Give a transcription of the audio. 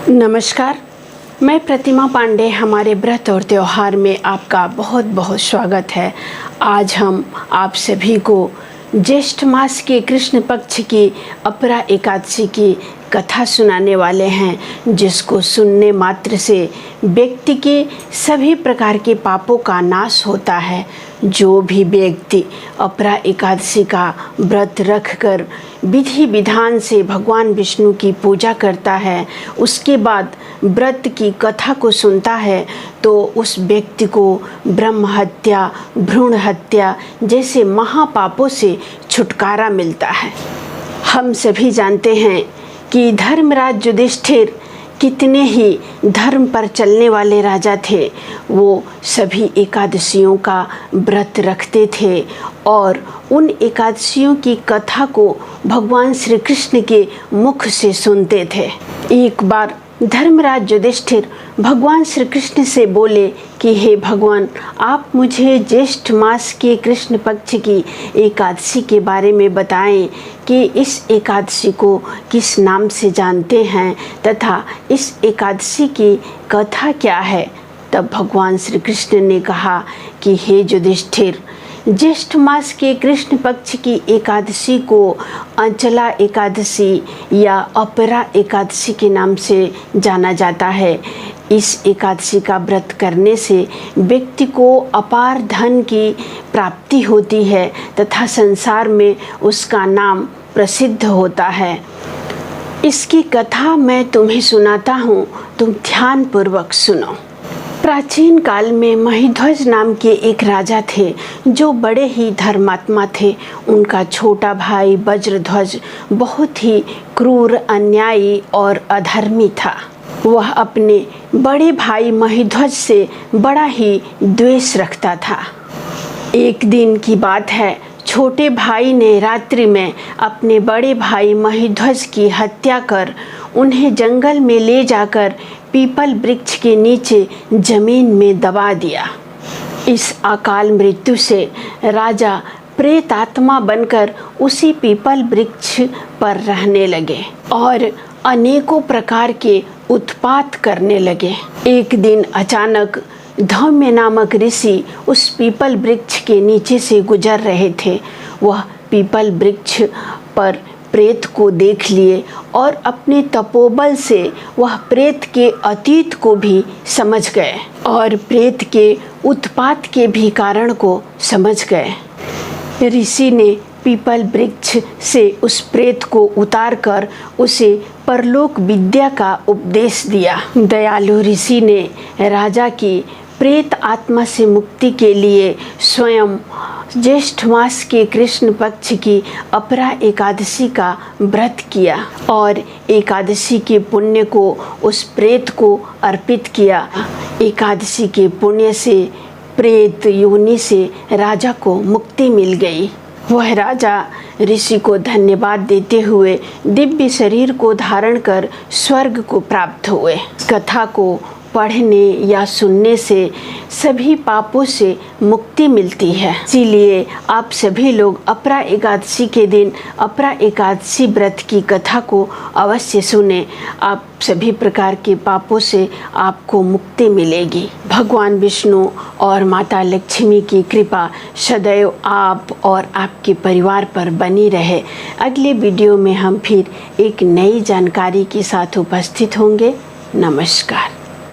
नमस्कार, मैं प्रतिमा पांडे। हमारे व्रत और त्यौहार में आपका बहुत बहुत स्वागत है। आज हम आप सभी को ज्येष्ठ मास के कृष्ण पक्ष की अपरा एकादशी की कथा सुनाने वाले हैं, जिसको सुनने मात्र से व्यक्ति के सभी प्रकार के पापों का नाश होता है। जो भी व्यक्ति अपरा एकादशी का व्रत रखकर विधि विधान से भगवान विष्णु की पूजा करता है, उसके बाद व्रत की कथा को सुनता है, तो उस व्यक्ति को ब्रह्म हत्या, भ्रूण हत्या जैसे महापापों से छुटकारा मिलता है। हम सभी जानते हैं कि धर्मराज युधिष्ठिर कितने ही धर्म पर चलने वाले राजा थे। वो सभी एकादशियों का व्रत रखते थे और उन एकादशियों की कथा को भगवान श्री कृष्ण के मुख से सुनते थे। एक बार धर्मराज युधिष्ठिर भगवान श्री कृष्ण से बोले कि हे भगवान, आप मुझे ज्येष्ठ मास के कृष्ण पक्ष की एकादशी के बारे में बताएं कि इस एकादशी को किस नाम से जानते हैं तथा इस एकादशी की कथा क्या है। तब भगवान श्री कृष्ण ने कहा कि हे युधिष्ठिर, ज्येष्ठ मास के कृष्ण पक्ष की एकादशी को अंचला एकादशी या अपरा एकादशी के नाम से जाना जाता है। इस एकादशी का व्रत करने से व्यक्ति को अपार धन की प्राप्ति होती है तथा संसार में उसका नाम प्रसिद्ध होता है। इसकी कथा मैं तुम्हें सुनाता हूँ, तुम ध्यानपूर्वक सुनो। प्राचीन काल में महिध्वज नाम के एक राजा थे, जो बड़े ही धर्मात्मा थे। उनका छोटा भाई वज्रध्वज बहुत ही क्रूर, अन्यायी और अधर्मी था। वह अपने बड़े भाई महिध्वज से बड़ा ही द्वेष रखता था। एक दिन की बात है, छोटे भाई ने रात्रि में अपने बड़े भाई महिध्वज की हत्या कर उन्हें जंगल में ले जाकर पीपल वृक्ष के नीचे जमीन में दबा दिया। इस अकाल मृत्यु से राजा प्रेत आत्मा बनकर उसी पीपल वृक्ष पर रहने लगे और अनेकों प्रकार के उत्पात करने लगे। एक दिन अचानक धौम्य नामक ऋषि उस पीपल वृक्ष के नीचे से गुजर रहे थे। वह पीपल वृक्ष पर प्रेत को देख लिए और अपने तपोबल से वह प्रेत के अतीत को भी समझ गए और प्रेत के उत्पात के भी कारण को समझ गए। ऋषि ने पीपल वृक्ष से उस प्रेत को उतारकर उसे परलोक विद्या का उपदेश दिया। दयालु ऋषि ने राजा की प्रेत आत्मा से मुक्ति के लिए स्वयं ज्येष्ठ मास के कृष्ण पक्ष की अपरा एकादशी का व्रत किया और एकादशी के पुण्य को उस प्रेत को अर्पित किया। एकादशी के पुण्य से प्रेत योनि से राजा को मुक्ति मिल गई। वह राजा ऋषि को धन्यवाद देते हुए दिव्य शरीर को धारण कर स्वर्ग को प्राप्त हुए। कथा को पढ़ने या सुनने से सभी पापों से मुक्ति मिलती है। इसीलिए आप सभी लोग अपरा एकादशी के दिन अपरा एकादशी व्रत की कथा को अवश्य सुने। आप सभी प्रकार के पापों से आपको मुक्ति मिलेगी। भगवान विष्णु और माता लक्ष्मी की कृपा सदैव आप और आपके परिवार पर बनी रहे। अगले वीडियो में हम फिर एक नई जानकारी के साथ उपस्थित होंगे। नमस्कार।